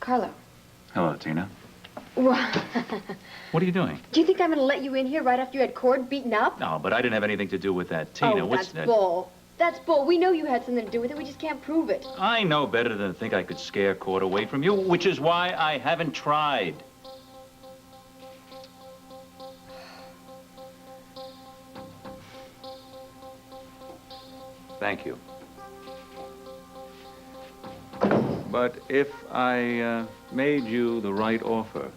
Carlo. Hello, Tina. What are you doing? Do you think I'm going to let you in here right after you had Cord beaten up? No, but I didn't have anything to do with that, Tina. Oh, What's that's that? bull. That's bull. We know you had something to do with it. We just can't prove it. I know better than to think I could scare Cord away from you, which is why I haven't tried. Thank you. But if I made you the right offer,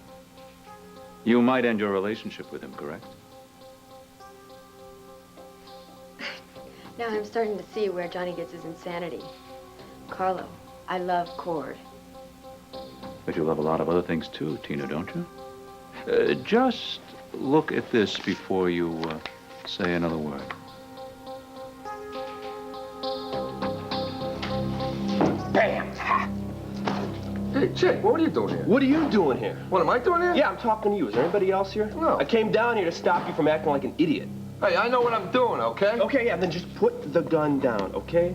you might end your relationship with him, correct? Now I'm starting to see where Johnny gets his insanity. Carlo, I love Cord. But you love a lot of other things too, Tina, don't you? Just look at this before you say another word. Bam! Hey, Chick, what are you doing here? What are you doing here? What am I doing here? Yeah, I'm talking to you. Is there anybody else here? No. I came down here to stop you from acting like an idiot. Hey, I know what I'm doing, okay? Okay, yeah, then just put the gun down, okay?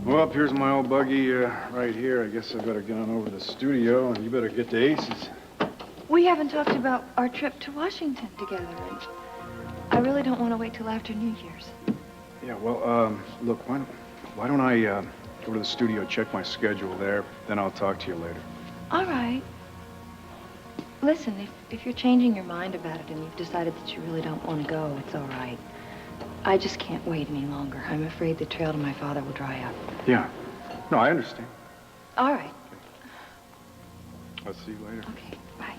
Well, here's my old buggy right here. I guess I better get on over to the studio, and you better get to Ace's. We haven't talked about our trip to Washington together, and I really don't want to wait till after New Year's. Yeah, well, look, why don't I go to the studio, check my schedule there, then I'll talk to you later. All right. Listen, if you're changing your mind about it and you've decided that you really don't want to go, it's all right. I just can't wait any longer. I'm afraid the trail to my father will dry up. Yeah. No, I understand. All right. I'll see you later. Okay, bye.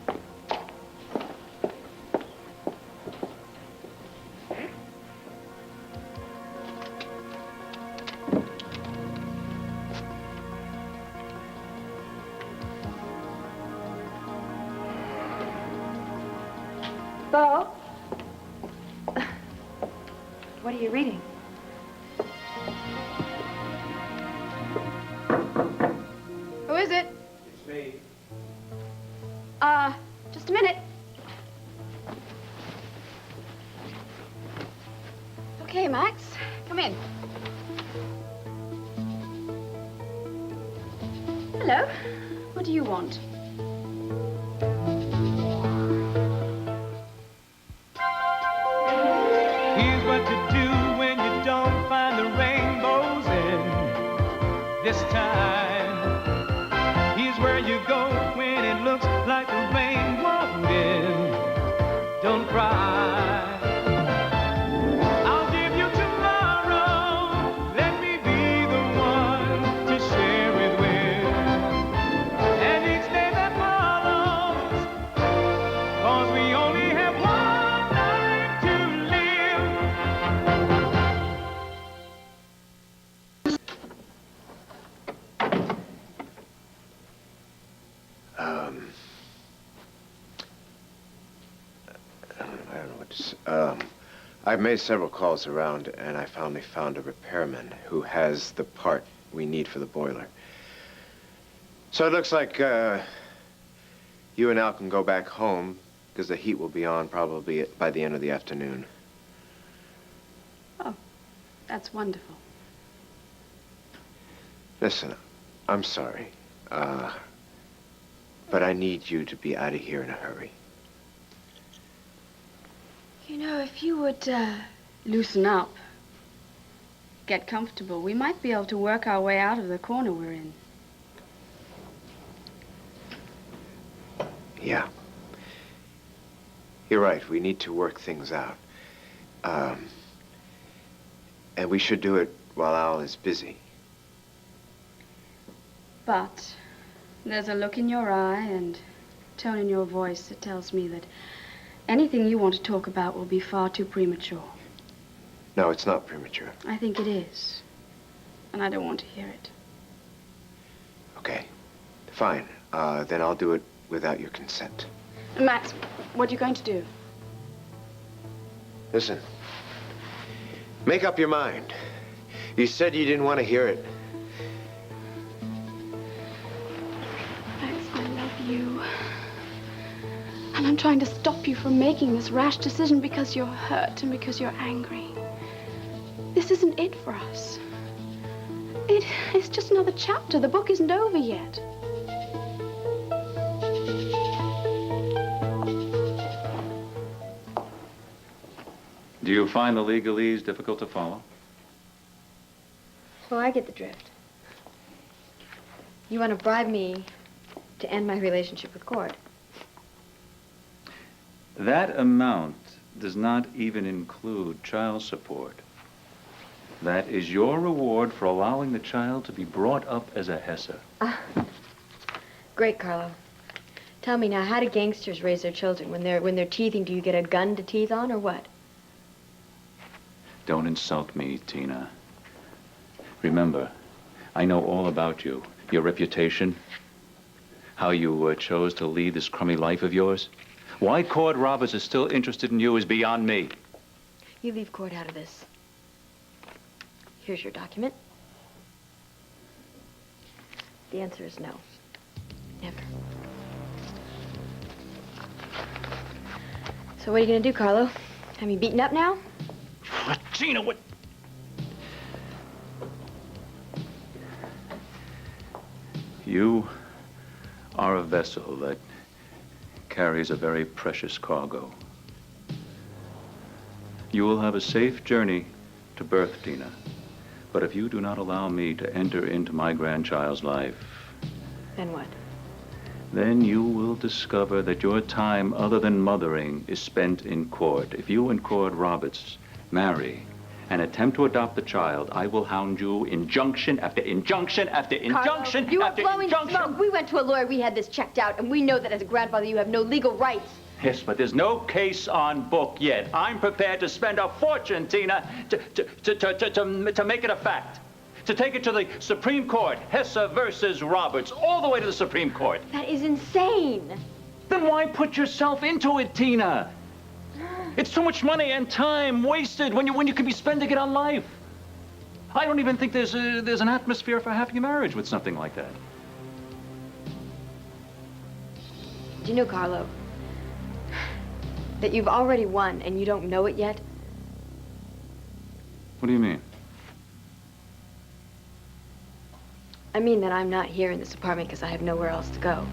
Bo? What are you reading? Who is it? It's me. Just a minute. Okay, Max, come in. Hello. What do you want? Here's what to do when you don't find the rainbows in this time. Here's where you go when it looks like the rain won't end. Don't cry. I'll give you tomorrow. Let me be the one to share it with. And each day that follows, 'cause we only have one life to live. I don't know what to say. I've made several calls around, and I finally found a repairman who has the part we need for the boiler. So it looks like you and Al can go back home, because the heat will be on probably by the end of the afternoon. Oh, that's wonderful. Listen, I'm sorry, but I need you to be out of here in a hurry. You know, if you would loosen up, get comfortable, we might be able to work our way out of the corner we're in. Yeah. You're right. We need to work things out. And we should do it while Al is busy. But there's a look in your eye and tone in your voice that tells me that anything you want to talk about will be far too premature. No, it's not premature. I think it is. And I don't want to hear it. Okay. Fine. Then I'll do it without your consent. Max, what are you going to do? Listen. Make up your mind. You said you didn't want to hear it. Max, I love you. And I'm trying to stop you from making this rash decision because you're hurt and because you're angry. This isn't it for us. It's just another chapter. The book isn't over yet. Do you find the legalese difficult to follow? Oh, I get the drift. You want to bribe me to end my relationship with Cord. That amount does not even include child support. That is your reward for allowing the child to be brought up as a Hesse. Great, Carlo. Tell me now, how do gangsters raise their children? When they're teething, do you get a gun to teeth on, or what? Don't insult me, Tina. Remember, I know all about you. Your reputation, how you chose to lead this crummy life of yours. Why Cord Roberts is still interested in you is beyond me. You leave Cord out of this. Here's your document. The answer is no. Never. So what are you gonna do, Carlo? Have me beaten up now? What, Tina, what? You are a vessel that carries a very precious cargo. You will have a safe journey to birth, Tina. But if you do not allow me to enter into my grandchild's life, Then what? then you will discover that your time other than mothering is spent in court. If you and Cord Roberts marry and attempt to adopt the child, I will hound you injunction after injunction after injunction you after are blowing injunction. smoke. We went to a lawyer, we had this checked out, and we know that as a grandfather you have no legal rights. Yes, but there's no case on book yet. I'm prepared to spend a fortune, Tina, to make it a fact. To take it to the Supreme Court, Hesse versus Roberts, all the way to the Supreme Court. That is insane. Then why put yourself into it, Tina? It's too much money and time wasted when you could be spending it on life. I don't even think there's an atmosphere for happy marriage with something like that. Do you know, Carlo, that you've already won and you don't know it yet? What do you mean? I mean that I'm not here in this apartment because I have nowhere else to go.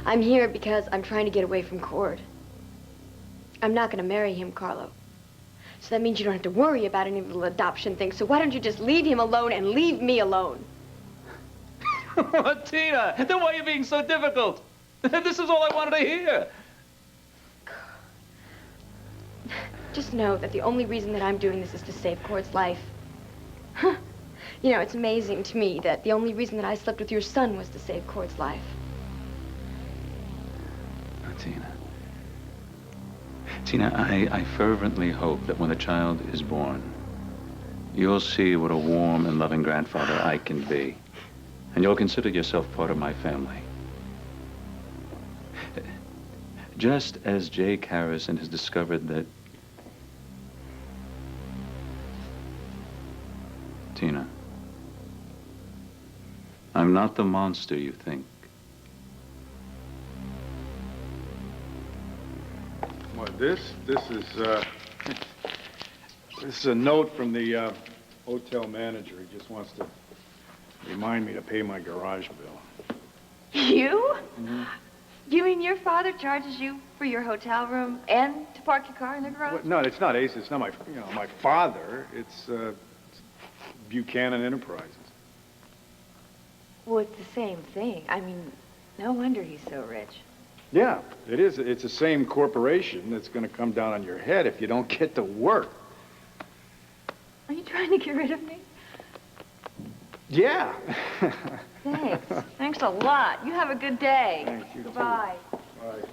I'm here because I'm trying to get away from Cord. I'm not going to marry him, Carlo. So that means you don't have to worry about any little adoption thing. So why don't you just leave him alone and leave me alone? Tina, then why are you being so difficult? This is all I wanted to hear. Just know that the only reason that I'm doing this is to save Cord's life. You know, it's amazing to me that the only reason that I slept with your son was to save Cord's life. Tina, I fervently hope that when the child is born, you'll see what a warm and loving grandfather I can be. And you'll consider yourself part of my family. Just as Jake Harrison has discovered that... Tina, I'm not the monster you think. What, this is a note from the hotel manager. He just wants to remind me to pay my garage bill. You? Mm-hmm. You mean your father charges you for your hotel room and to park your car in the garage? Well, no, it's not Ace. It's not my father. It's Buchanan Enterprises. Well, it's the same thing. I mean, no wonder he's so rich. Yeah, it is. It's the same corporation that's going to come down on your head if you don't get to work. Are you trying to get rid of me? Yeah. Thanks. Thanks a lot. You have a good day. Thanks, you too. Goodbye. Bye.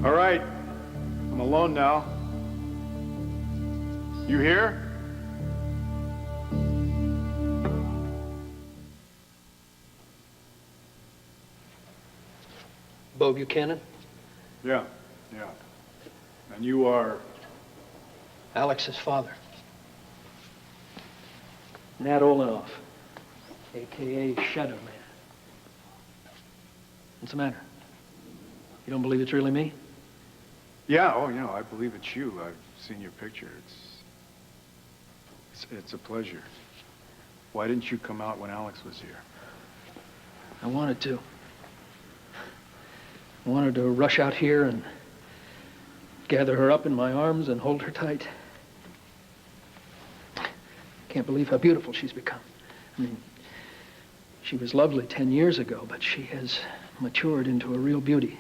All right, I'm alone now. You here? Bo Buchanan? Yeah. And you are? Alex's father. Nat Oltl, a.k.a. Shadow Man. What's the matter? You don't believe it's really me? Yeah, oh, I believe it's you. I've seen your picture. It's a pleasure. Why didn't you come out when Alex was here? I wanted to. I wanted to rush out here and gather her up in my arms and hold her tight. Can't believe how beautiful she's become. I mean, she was lovely 10 years ago, but she has matured into a real beauty.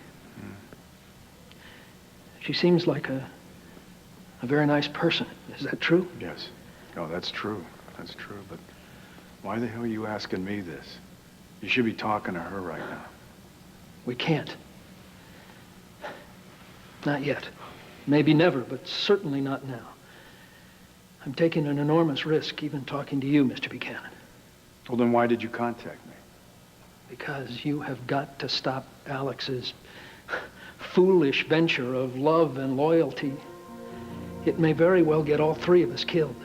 She seems like a very nice person. Is that true? Yes. No, that's true. That's true, but why the hell are you asking me this? You should be talking to her right now. We can't. Not yet. Maybe never, but certainly not now. I'm taking an enormous risk even talking to you, Mr. Buchanan. Well, then why did you contact me? Because you have got to stop Alex's foolish venture of love and loyalty. It may very well get all three of us killed.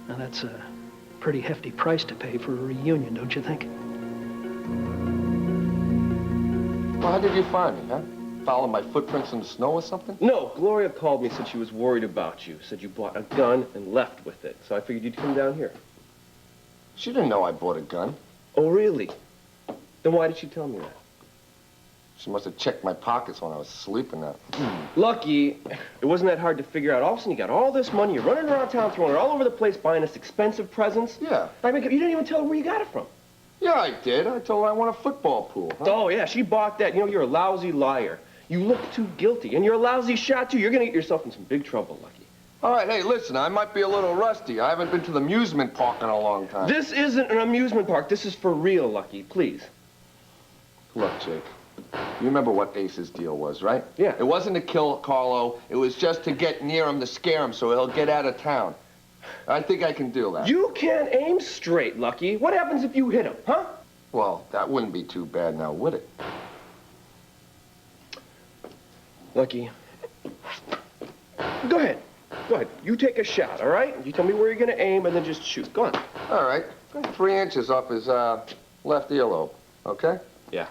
Now, that's a pretty hefty price to pay for a reunion, don't you think? Well, how did you find me, huh? Follow my footprints in the snow or something? No, Gloria called me, said she was worried about you. Said you bought a gun and left with it. So I figured you'd come down here. She didn't know I bought a gun. Oh, really? Then why did she tell me that? She must have checked my pockets when I was sleeping there. Lucky, it wasn't that hard to figure out. All of a sudden, you got all this money. You're running around town, throwing it all over the place, buying us expensive presents. Yeah. I mean, you didn't even tell her where you got it from. Yeah, I did. I told her I want a football pool. Huh? Oh, yeah, she bought that. You know, you're a lousy liar. You look too guilty, and you're a lousy shot, too. You're going to get yourself in some big trouble, Lucky. All right, hey, listen, I might be a little rusty. I haven't been to the amusement park in a long time. This isn't an amusement park. This is for real, Lucky. Please. Look, Jake, you remember what Ace's deal was, right? Yeah. It wasn't to kill Carlo. It was just to get near him, to scare him so he'll get out of town. I think I can do that. You can't aim straight, Lucky. What happens if you hit him, huh? Well, that wouldn't be too bad now, would it? Lucky. Go ahead. Go ahead. You take a shot, all right? You tell me where you're going to aim and then just shoot. Go on. All right. 3 inches off his left earlobe, okay? Yeah.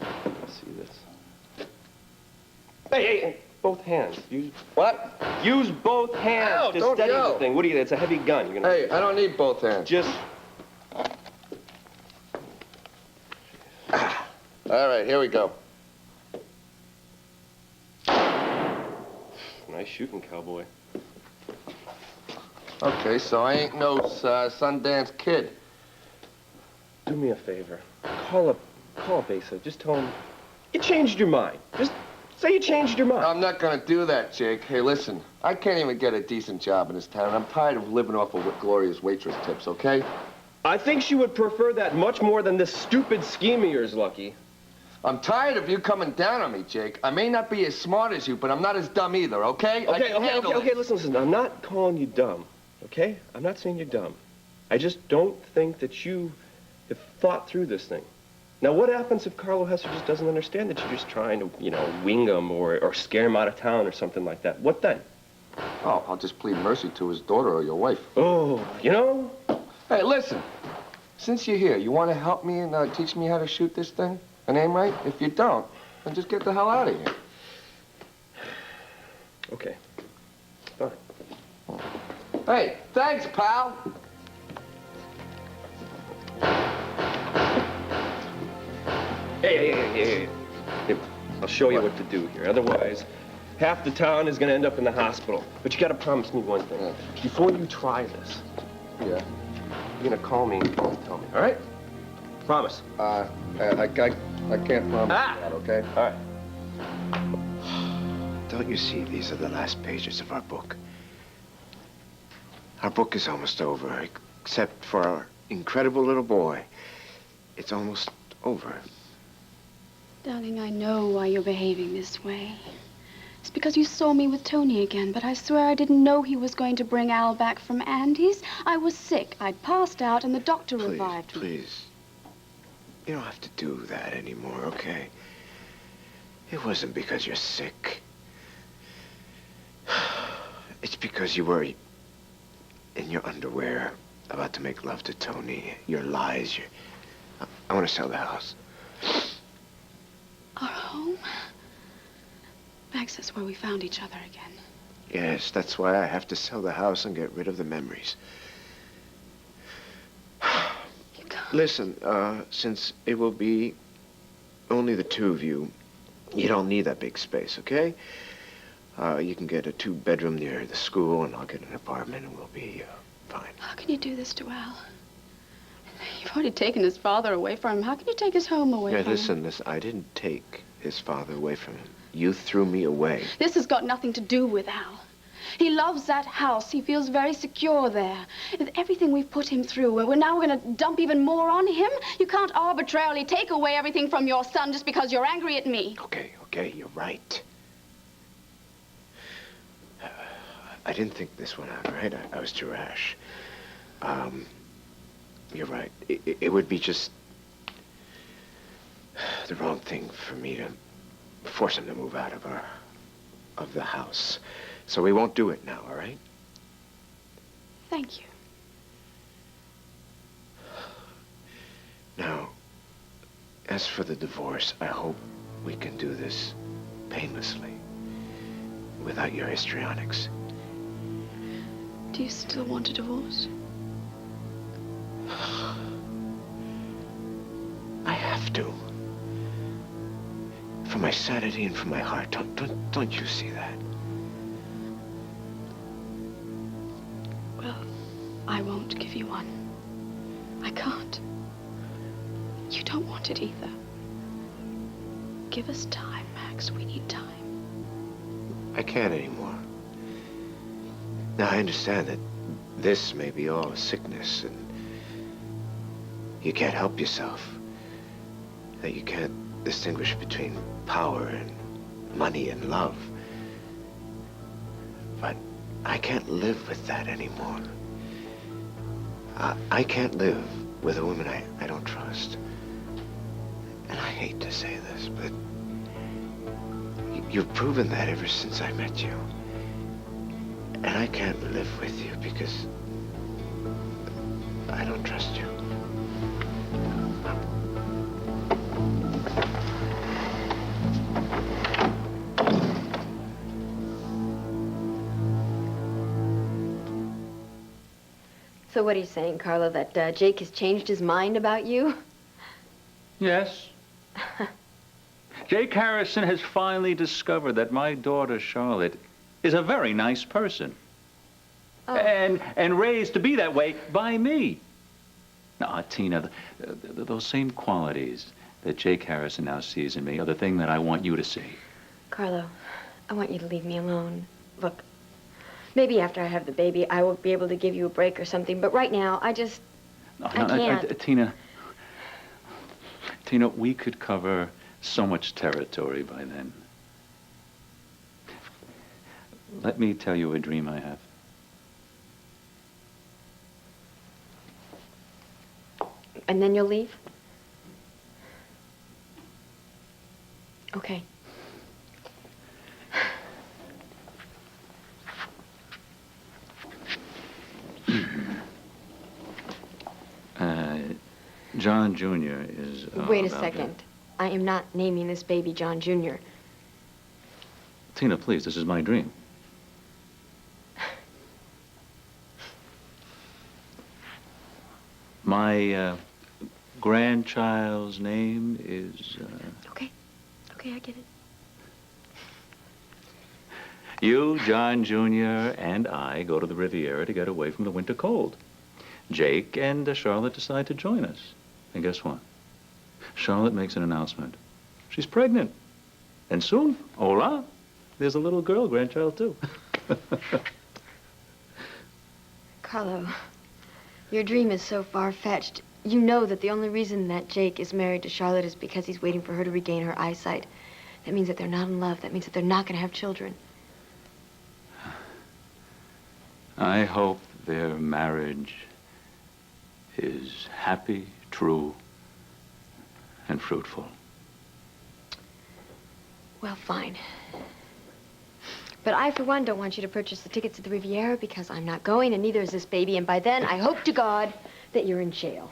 Let's see this. Hey, both hands. Use What? Use both hands Ow, to don't steady yell. the thing. What do you? It's a heavy gun. You're gonna. Hey, I don't need both hands. Just. All right, here we go. Nice shooting, cowboy. Okay, so I ain't no Sundance Kid. Do me a favor. Call Besa. Just tell him you changed your mind. Just say you changed your mind. I'm not gonna do that, Jake. Hey, listen, I can't even get a decent job in this town, and I'm tired of living off of Gloria's waitress tips, okay? I think she would prefer that much more than this stupid scheme of yours, Lucky. I'm tired of you coming down on me, Jake. I may not be as smart as you, but I'm not as dumb either, okay? Okay, listen. I'm not calling you dumb, okay? I'm not saying you're dumb. I just don't think that you have thought through this thing. Now, what happens if Carlo Hesser just doesn't understand that you're just trying to, wing him or scare him out of town or something like that? What then? Oh, I'll just plead mercy to his daughter or your wife. Oh, Hey, listen. Since you're here, you want to help me and teach me how to shoot this thing and aim right? If you don't, then just get the hell out of here. Okay. Fine. Hey, thanks, pal. Hey. I'll show you what to do here. Otherwise, half the town is going to end up in the hospital. But you got to promise me one thing. Before you try this, Yeah. you're going to call me and tell me, all right? Promise. I can't promise that, okay? All right. Don't you see these are the last pages of our book? Our book is almost over, except for our incredible little boy. It's almost over. Darling, I know why you're behaving this way. It's because you saw me with Tony again, but I swear I didn't know he was going to bring Al back from Andy's. I was sick. I'd passed out, and the doctor revived me. Please. You don't have to do that anymore, okay? It wasn't because you're sick. It's because you were in your underwear, about to make love to Tony, your lies, I want to sell the house. Our home? Max, that's where we found each other again. Yes, that's why I have to sell the house and get rid of the memories. You can't. Listen, since it will be only the two of you, you don't need that big space, okay? You can get a 2-bedroom near the school, and I'll get an apartment, and we'll be fine. How can you do this to Al? You've already taken his father away from him. How can you take his home away from him? Listen, I didn't take his father away from him. You threw me away. This has got nothing to do with Al. He loves that house. He feels very secure there. With everything we've put him through, we're going to dump even more on him. You can't arbitrarily take away everything from your son just because you're angry at me. Okay, you're right. I didn't think this one out, right? I was too rash. You're right. It would be just the wrong thing for me to force him to move out of the house. So we won't do it now, all right? Thank you. Now, as for the divorce, I hope we can do this painlessly, without your histrionics. Do you still want a divorce? I have to. For my sanity and for my heart. Don't you see that? Well, I won't give you one. I can't. You don't want it either. Give us time, Max. We need time. I can't anymore. Now, I understand that this may be all a sickness and you can't help yourself. That you can't distinguish between power and money and love. But I can't live with that anymore. I can't live with a woman I don't trust. And I hate to say this, but you've proven that ever since I met you. And I can't live with you because I don't trust you. So what are you saying, Carlo, that Jake has changed his mind about you? Yes. Jake Harrison has finally discovered that my daughter, Charlotte, is a very nice person. Oh. And raised to be that way by me. Now, Tina, those same qualities that Jake Harrison now sees in me are the thing that I want you to see. Carlo, I want you to leave me alone. Look, maybe after I have the baby, I will be able to give you a break or something, but right now, I can't. Tina, we could cover so much territory by then. Let me tell you a dream I have. And then you'll leave? Okay. John Jr. is... Wait a second. I am not naming this baby John Jr. Tina, please, this is my dream. My grandchild's name is... Okay, I get it. You, John Jr., and I go to the Riviera to get away from the winter cold. Jake and Charlotte decide to join us. And guess what? Charlotte makes an announcement. She's pregnant. And soon, hola, there's a little girl grandchild, too. Carlo, your dream is so far-fetched. You know that the only reason that Jake is married to Charlotte is because he's waiting for her to regain her eyesight. That means that they're not in love. That means that they're not going to have children. I hope their marriage is happy, true, and fruitful. Well, fine. But I, for one, don't want you to purchase the tickets to the Riviera because I'm not going, and neither is this baby. And by then, I hope to God that you're in jail.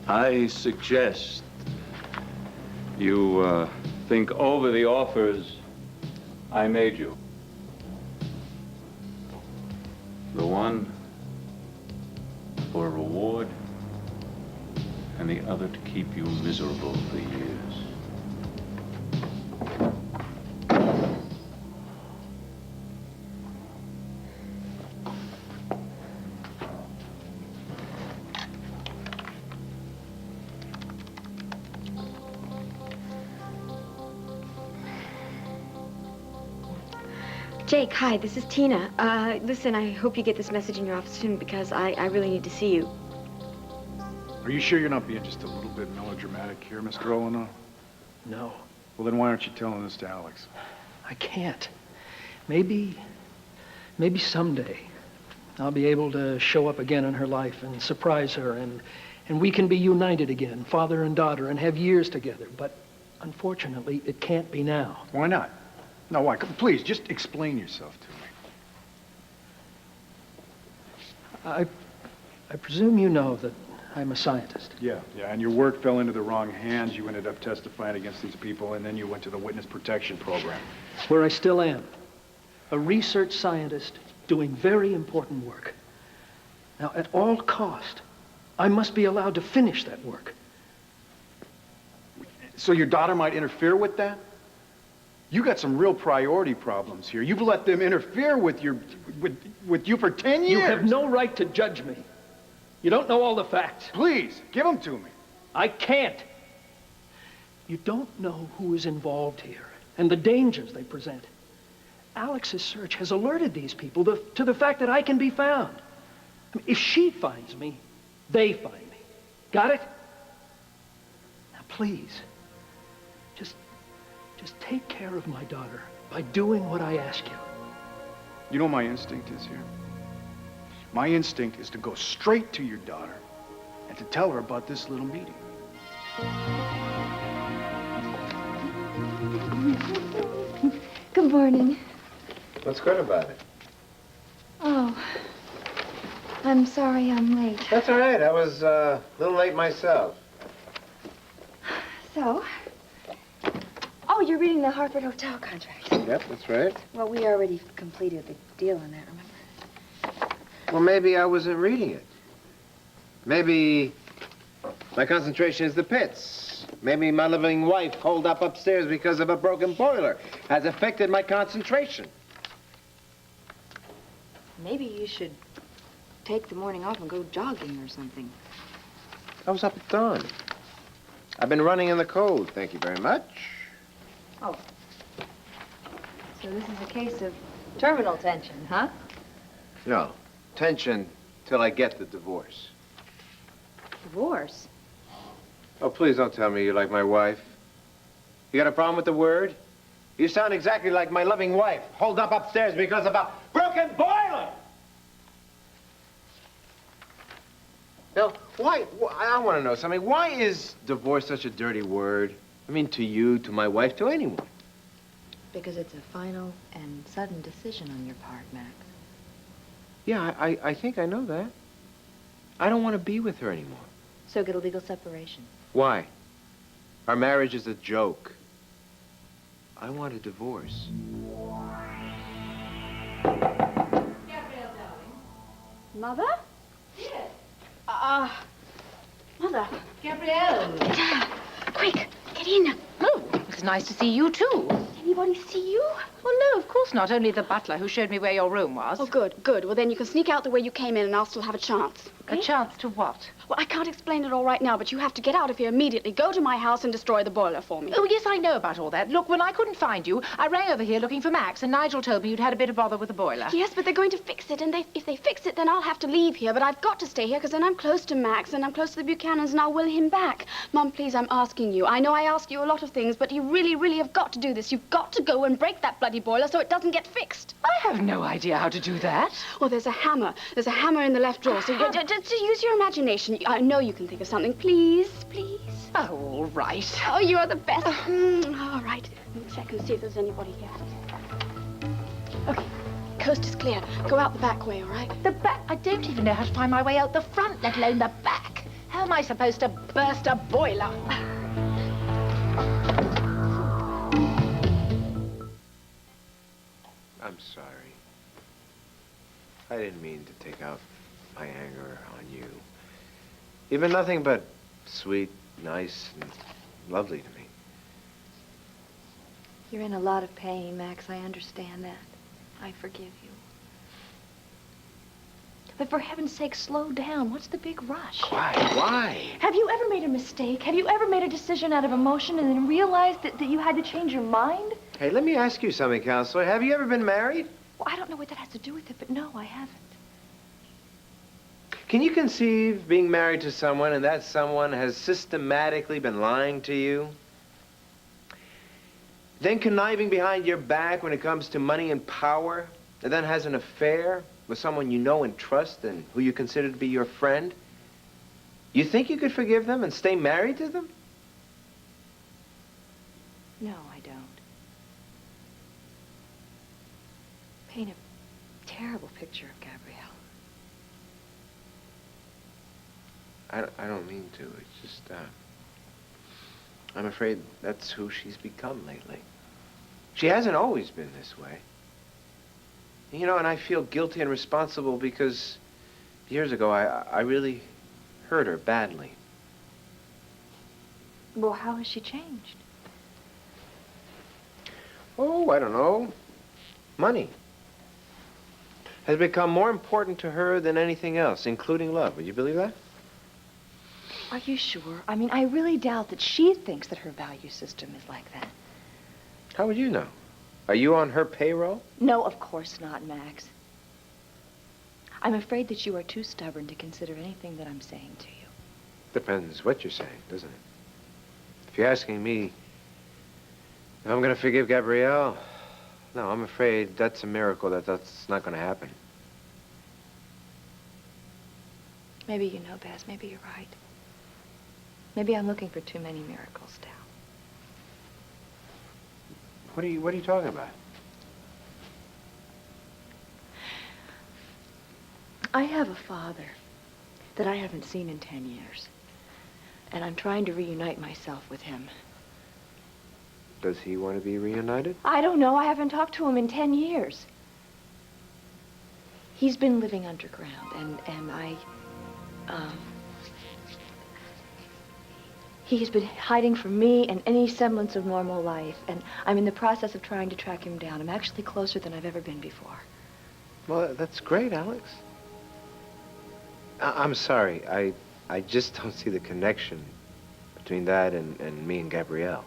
I suggest you think over the offers I made you. The one for a reward, and the other to keep you miserable for years. Jake, hi, this is Tina. Listen, I hope you get this message in your office soon because I really need to see you. Are you sure you're not being just a little bit melodramatic here, Mr. Oltl? No, Well, then why aren't you telling this to Alex? I can't. Maybe someday I'll be able to show up again in her life and surprise her, and we can be united again, father and daughter, and have years together. But unfortunately, it can't be now. Why not? No, why? Please, just explain yourself to me. I presume you know that I'm a scientist. Yeah, and your work fell into the wrong hands. You ended up testifying against these people, and then you went to the witness protection program. Where I still am. A research scientist doing very important work. Now, at all cost, I must be allowed to finish that work. So your daughter might interfere with that? You got some real priority problems here. You've let them interfere with you for 10 years. You have no right to judge me. You don't know all the facts. Please, give them to me. I can't. You don't know who is involved here and the dangers they present. Alex's search has alerted these people to the fact that I can be found. I mean, if she finds me, they find me. Got it? Now, please, just take care of my daughter by doing what I ask you. You know what my instinct is here? My instinct is to go straight to your daughter and to tell her about this little meeting. Good morning. What's good about it? Oh, I'm sorry I'm late. That's all right. I was a little late myself. So? Oh, you're reading the Hartford Hotel contract. Yep, that's right. Well, we already completed the deal on that, remember? Well, maybe I wasn't reading it. Maybe my concentration is the pits. Maybe my loving wife holed up upstairs because of a broken boiler has affected my concentration. Maybe you should take the morning off and go jogging or something. I was up at dawn. I've been running in the cold, thank you very much. Oh. So this is a case of terminal tension, huh? No, tension till I get the divorce. Divorce? Oh, please don't tell me you like my wife. You got a problem with the word? You sound exactly like my loving wife, holed up upstairs because of a broken boiler! Bill, why I want to know something. Why is divorce such a dirty word? I mean, to you, to my wife, to anyone. Because it's a final and sudden decision on your part, Max. Yeah, I think I know that. I don't want to be with her anymore. So get a legal separation. Why? Our marriage is a joke. I want a divorce. Mother? Yes. Mother. Gabrielle. Quick, get in. Oh, it's nice to see you, too. Did anybody see you? Well, no, of course not. Only the butler who showed me where your room was. Oh, good, good. Well, then you can sneak out the way you came in and I'll still have a chance. Okay? A chance to what? Well, I can't explain it all right now, but you have to get out of here immediately. Go to my house and destroy the boiler for me. Oh, yes, I know about all that. Look, when I couldn't find you, I rang over here looking for Max, and Nigel told me you'd had a bit of bother with the boiler. Yes, but they're going to fix it, and if they fix it, then I'll have to leave here. But I've got to stay here, because then I'm close to Max, and I'm close to the Buchanans, and I'll will him back. Mom, please, I'm asking you. I know I ask you a lot of things, but you really, really have got to do this. You've got got to go and break that bloody boiler so it doesn't get fixed. I have no idea how to do that. Well, there's a hammer. There's a hammer in the left drawer, so just use your imagination. I know you can think of something. Please, please. Oh, all right. Oh, you are the best. All right. Let me check and see if there's anybody here. Okay. Coast is clear. Go out the back way, all right? The back? I don't even know how to find my way out the front, let alone the back. How am I supposed to burst a boiler? I'm sorry. I didn't mean to take out my anger on you. You've been nothing but sweet, nice, and lovely to me. You're in a lot of pain, Max. I understand that. I forgive you. But for heaven's sake, slow down. What's the big rush? Why? Have you ever made a mistake? Have you ever made a decision out of emotion and then realized that you had to change your mind? Hey, let me ask you something, Counselor. Have you ever been married? Well, I don't know what that has to do with it, but no, I haven't. Can you conceive being married to someone and that someone has systematically been lying to you? Then conniving behind your back when it comes to money and power, and then has an affair with someone you know and trust and who you consider to be your friend? You think you could forgive them and stay married to them? No, I don't. Paint a terrible picture of Gabrielle. I don't mean to. It's just, I'm afraid that's who she's become lately. She hasn't always been this way. You know, and I feel guilty and responsible because years ago I really hurt her badly. Well, how has she changed? Oh, I don't know. Money has become more important to her than anything else, including love. Would you believe that? Are you sure? I mean, I really doubt that she thinks that her value system is like that. How would you know? Are you on her payroll? No, of course not, Max. I'm afraid that you are too stubborn to consider anything that I'm saying to you. Depends what you're saying, doesn't it? If you're asking me if I'm going to forgive Gabrielle, no, I'm afraid that's a miracle that's not going to happen. Maybe you know best. Maybe you're right. Maybe I'm looking for too many miracles now. What are you talking about? I have a father that I haven't seen in 10 years. And I'm trying to reunite myself with him. Does he want to be reunited? I don't know. I haven't talked to him in 10 years. He's been living underground, and he's been hiding from me and any semblance of normal life, and I'm in the process of trying to track him down. I'm actually closer than I've ever been before. Well, that's great, Alex. I'm sorry. I just don't see the connection between that and me and Gabrielle.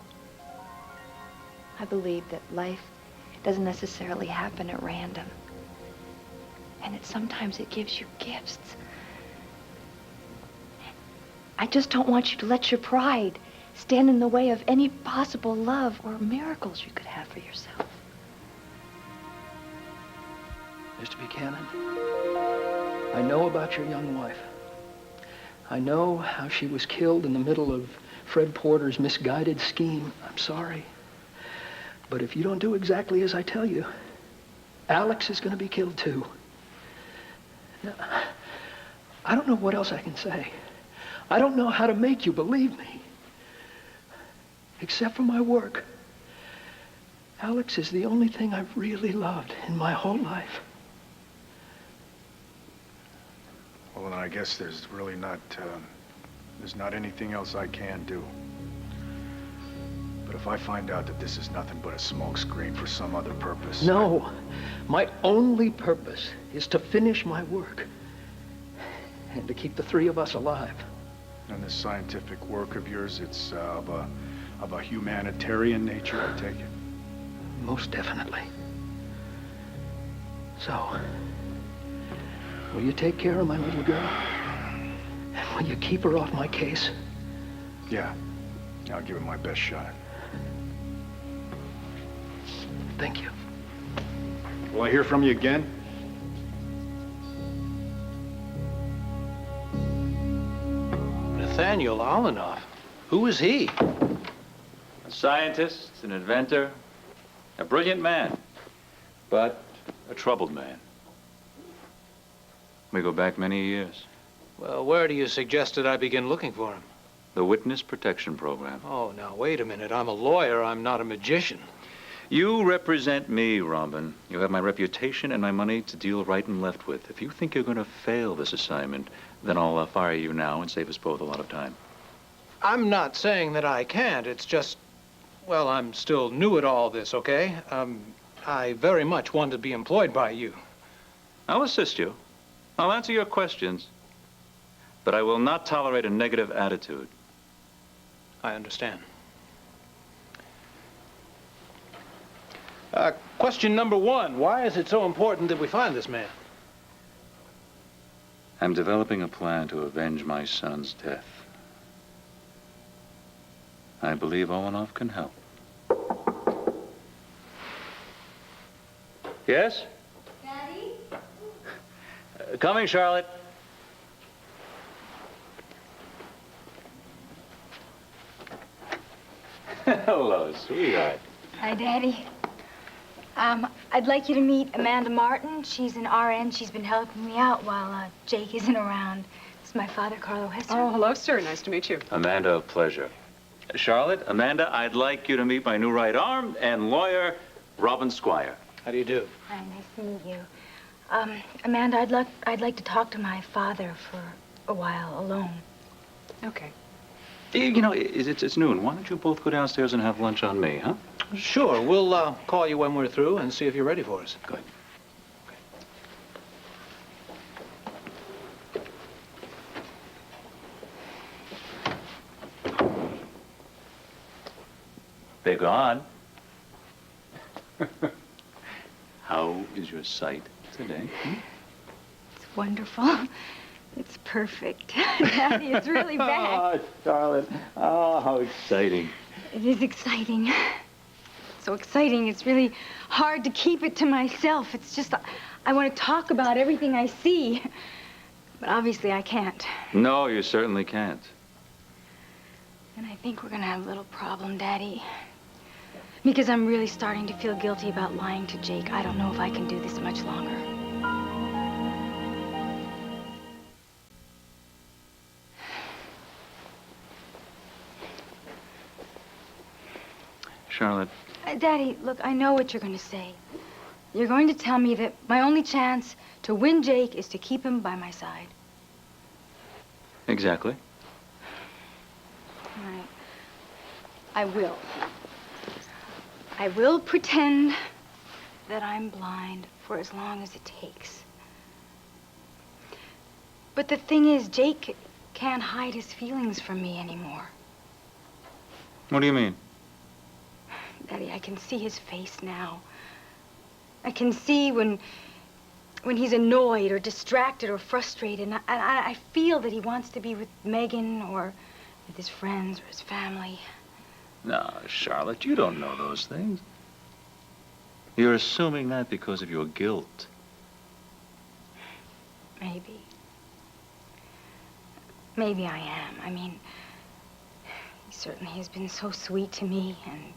I believe that life doesn't necessarily happen at random. And that sometimes it gives you gifts. I just don't want you to let your pride stand in the way of any possible love or miracles you could have for yourself. Mr. Buchanan, I know about your young wife. I know how she was killed in the middle of Fred Porter's misguided scheme. I'm sorry. But if you don't do exactly as I tell you, Alex is going to be killed too. Now, I don't know what else I can say. I don't know how to make you believe me. Except for my work. Alex is the only thing I've really loved in my whole life. Well, then I guess there's really not, there's not anything else I can do. But if I find out that this is nothing but a smokescreen for some other purpose... No. My only purpose is to finish my work. And to keep the three of us alive. And this scientific work of yours, it's of a humanitarian nature, I take it? Most definitely. So, will you take care of my little girl? And will you keep her off my case? Yeah. I'll give it my best shot. Thank you. Will I hear from you again? Nathaniel Alanoff. Who is he? A scientist, an inventor, a brilliant man, but a troubled man. We go back many years. Well, where do you suggest that I begin looking for him? The Witness Protection Program. Oh, now, wait a minute. I'm a lawyer. I'm not a magician. You represent me, Robin. You have my reputation and my money to deal right and left with. If you think you're going to fail this assignment, then I'll fire you now and save us both a lot of time. I'm not saying that I can't. It's just, well, I'm still new at all this, okay? I very much want to be employed by you. I'll assist you. I'll answer your questions. But I will not tolerate a negative attitude. I understand. Question number one, why is it so important that we find this man? I'm developing a plan to avenge my son's death. I believe Oltl can help. Yes? Daddy? Coming, Charlotte. Hello, sweetheart. Hi, Daddy. I'd like you to meet Amanda Martin. She's an RN. She's been helping me out while Jake isn't around. This is my father, Carlo Hesser. Oh, hello, sir. Nice to meet you. Amanda, a pleasure. Charlotte, Amanda, I'd like you to meet my new right arm and lawyer, Robin Squire. How do you do? Hi, nice to meet you. Amanda, I'd like to talk to my father for a while alone. Okay. You know, it's noon. Why don't you both go downstairs and have lunch on me, huh? Sure. We'll call you when we're through and see if you're ready for us. Good. They're gone. How is your sight today? It's wonderful. It's perfect. Daddy, it's really back. Oh, Charlotte. Oh, how exciting. It is exciting. So exciting, it's really hard to keep it to myself. It's just, I want to talk about everything I see. But obviously I can't. No, you certainly can't. And I think we're going to have a little problem, Daddy. Because I'm really starting to feel guilty about lying to Jake. I don't know if I can do this much longer. Charlotte. Daddy, look, I know what you're going to say. You're going to tell me that my only chance to win Jake is to keep him by my side. Exactly. All right. I will. I will pretend that I'm blind for as long as it takes. But the thing is, Jake can't hide his feelings from me anymore. What do you mean? Daddy, I can see his face now. I can see when he's annoyed or distracted or frustrated. And I feel that he wants to be with Megan or with his friends or his family. No, Charlotte, you don't know those things. You're assuming that because of your guilt. Maybe. Maybe I am. I mean, he certainly has been so sweet to me, and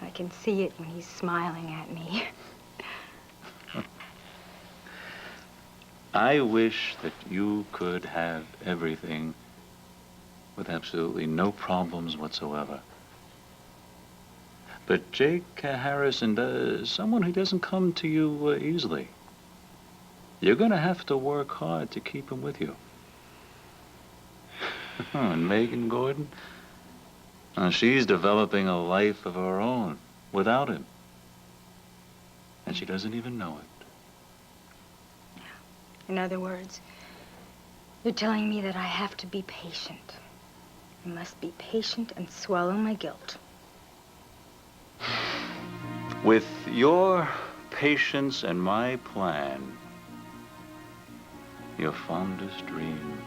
I can see it when he's smiling at me. I wish that you could have everything with absolutely no problems whatsoever. But Jake Harrison is someone who doesn't come to you easily. You're going to have to work hard to keep him with you. And Megan Gordon? She's developing a life of her own without him. And she doesn't even know it. In other words, you're telling me that I have to be patient. I must be patient and swallow my guilt. With your patience and my plan, your fondest dream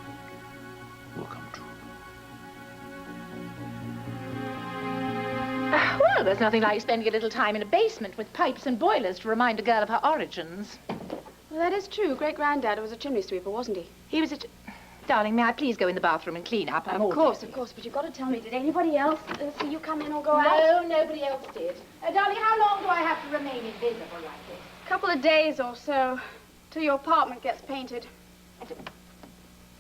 will come true. Well, there's nothing like spending a little time in a basement with pipes and boilers to remind a girl of her origins. Well, that is true. Great-granddad was a chimney sweeper, wasn't he? He was a... Darling, may I please go in the bathroom and clean up? Of course, but you've got to tell me, did anybody else see you come in or go out? No, nobody else did. Darling, how long do I have to remain invisible like this? A couple of days or so, till your apartment gets painted.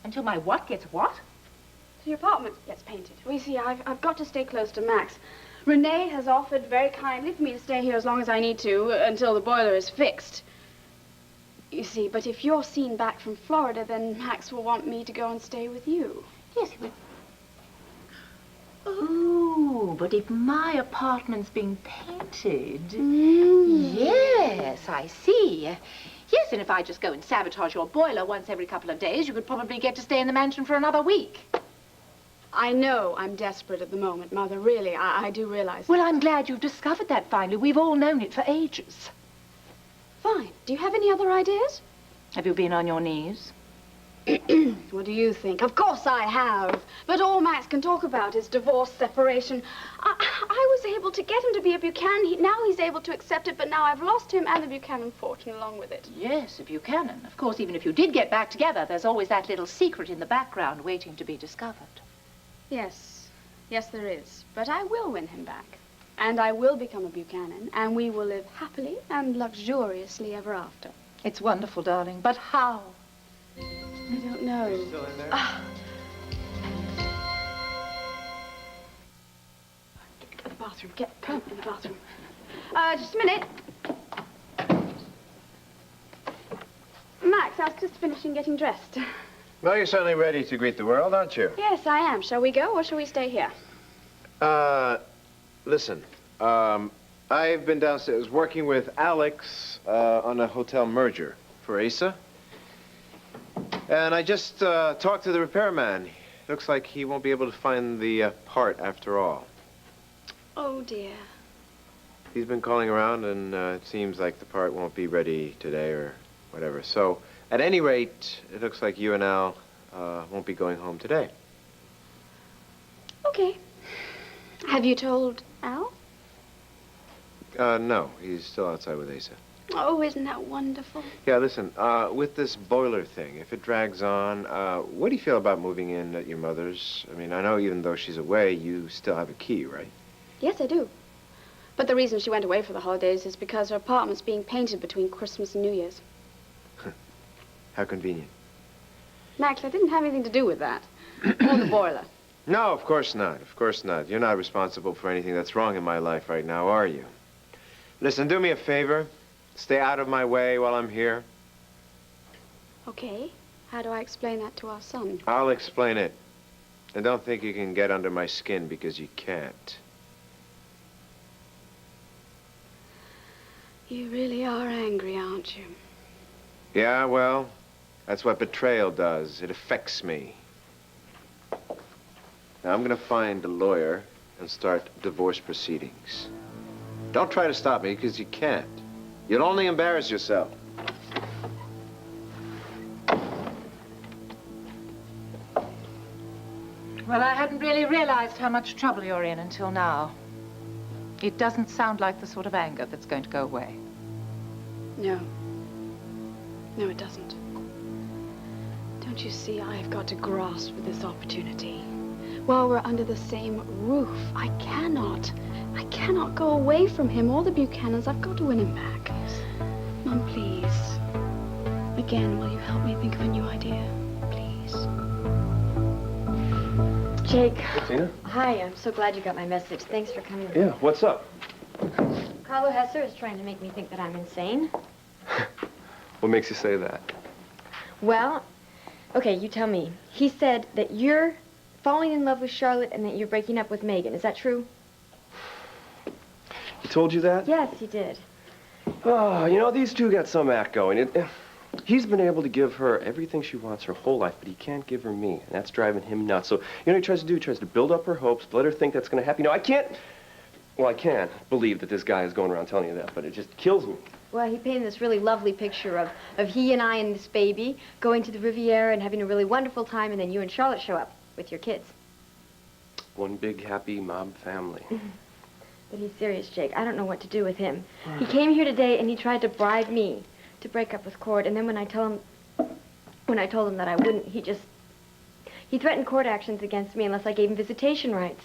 Until my what gets what? Till your apartment gets painted. Well, you see, I've got to stay close to Max. Renee has offered very kindly for me to stay here as long as I need to, until the boiler is fixed. You see, but if you're seen back from Florida, then Max will want me to go and stay with you. Yes, he would. Oh, but if my apartment's being painted... Yes, I see. Yes, and if I just go and sabotage your boiler once every couple of days, you could probably get to stay in the mansion for another week. I know I'm desperate at the moment, Mother. Really, I do realize. Well, I'm glad you've discovered that finally. We've all known it for ages. Fine. Do you have any other ideas? Have you been on your knees? What do you think? Of course I have. But all Max can talk about is divorce, separation. I was able to get him to be a Buchanan. Now he's able to accept it, but now I've lost him and the Buchanan fortune along with it. Yes, a Buchanan. Of course, even if you did get back together, there's always that little secret in the background waiting to be discovered. Yes. Yes, there is. But I will win him back. And I will become a Buchanan, and we will live happily and luxuriously ever after. It's wonderful, darling. But how? I don't know. You still in there? Get to the bathroom. Come in the bathroom. Just a minute. Max, I was just finishing getting dressed. Well, you're certainly ready to greet the world, aren't you? Yes, I am. Shall we go, or shall we stay here? Listen, I've been downstairs working with Alex on a hotel merger for Asa. And I just talked to the repairman. Looks like he won't be able to find the part after all. Oh, dear. He's been calling around, and it seems like the part won't be ready today or whatever. So, at any rate, it looks like you and Al won't be going home today. Okay. Have you told Al? No, he's still outside with Asa. Oh, isn't that wonderful? Yeah, listen, with this boiler thing, if it drags on, what do you feel about moving in at your mother's? I mean, I know even though she's away, you still have a key, right? Yes, I do. But the reason she went away for the holidays is because her apartment's being painted between Christmas and New Year's. How convenient. Max, I didn't have anything to do with that. Or the boiler. No, of course not. Of course not. You're not responsible for anything that's wrong in my life right now, are you? Listen, do me a favor. Stay out of my way while I'm here. Okay. How do I explain that to our son? I'll explain it. And don't think you can get under my skin, because you can't. You really are angry, aren't you? Yeah, well, that's what betrayal does. It affects me. Now, I'm gonna find a lawyer and start divorce proceedings. Don't try to stop me, because you can't. You'll only embarrass yourself. Well, I hadn't really realized how much trouble you're in until now. It doesn't sound like the sort of anger that's going to go away. No. No, it doesn't. Don't you see, I've got to grasp with this opportunity. While we're under the same roof, I cannot go away from him or the Buchanans. I've got to win him back. Mom, please. Again, will you help me think of a new idea? Please. Jake. Hey, Tina. Hi, I'm so glad you got my message. Thanks for coming. Yeah, what's up? Carlo Hesser is trying to make me think that I'm insane. What makes you say that? Well, okay, you tell me. He said that you're falling in love with Charlotte and that you're breaking up with Megan. Is that true? He told you that? Yes, he did. Oh, you know, these two got some act going. He's been able to give her everything she wants her whole life, but he can't give her me, and that's driving him nuts. So, you know what he tries to do? He tries to build up her hopes, let her think that's going to happen. You know, I can't believe that this guy is going around telling you that, but it just kills me. Well, he painted this really lovely picture of he and I and this baby going to the Riviera and having a really wonderful time, and then you and Charlotte show up with your kids. One big, happy mob family. But he's serious, Jake. I don't know what to do with him. He came here today and he tried to bribe me to break up with Cord. And then when I told him that I wouldn't, he threatened court actions against me unless I gave him visitation rights.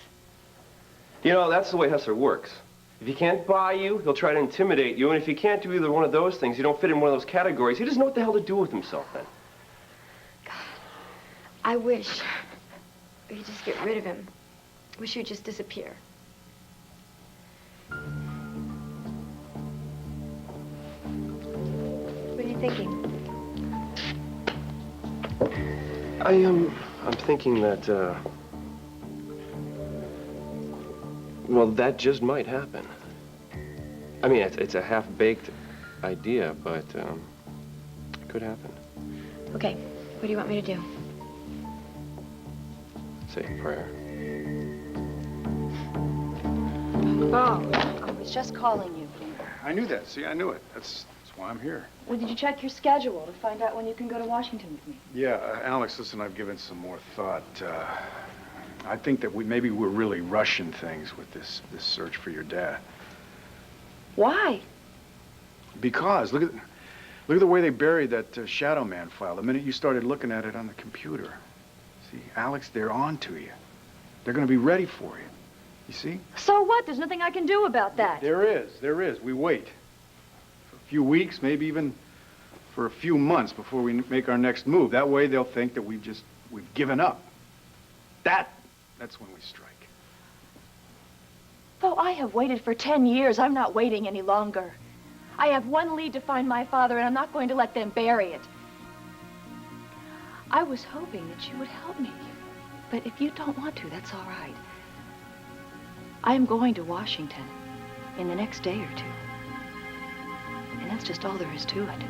You know, that's the way Hessler works. If he can't buy you, he'll try to intimidate you. And if he can't do either one of those things, you don't fit in one of those categories, he doesn't know what the hell to do with himself then. God, I wish we could just get rid of him. Wish he'd just disappear. What are you thinking? I'm thinking that, well, that just might happen. I mean, it's a half-baked idea, but, it could happen. Okay, what do you want me to do? Say a prayer. Oh, I was just calling you. I knew that. See, I knew it. That's why I'm here. Well, did you check your schedule to find out when you can go to Washington with me? Yeah, Alex, listen, I've given some more thought. I think that maybe we're really rushing things with this search for your dad. Why? Because look at the way they buried that Shadow Man file the minute you started looking at it on the computer. See, Alex, they're on to you. They're going to be ready for you. You see? So what? There's nothing I can do about that. There is. We wait. For a few weeks, maybe even for a few months before we make our next move. That way they'll think that we've given up. That's when we strike. Though I have waited for 10 years, I'm not waiting any longer. I have one lead to find my father, and I'm not going to let them bury it. I was hoping that you would help me. But if you don't want to, that's all right. I am going to Washington in the next day or two. And that's just all there is to it.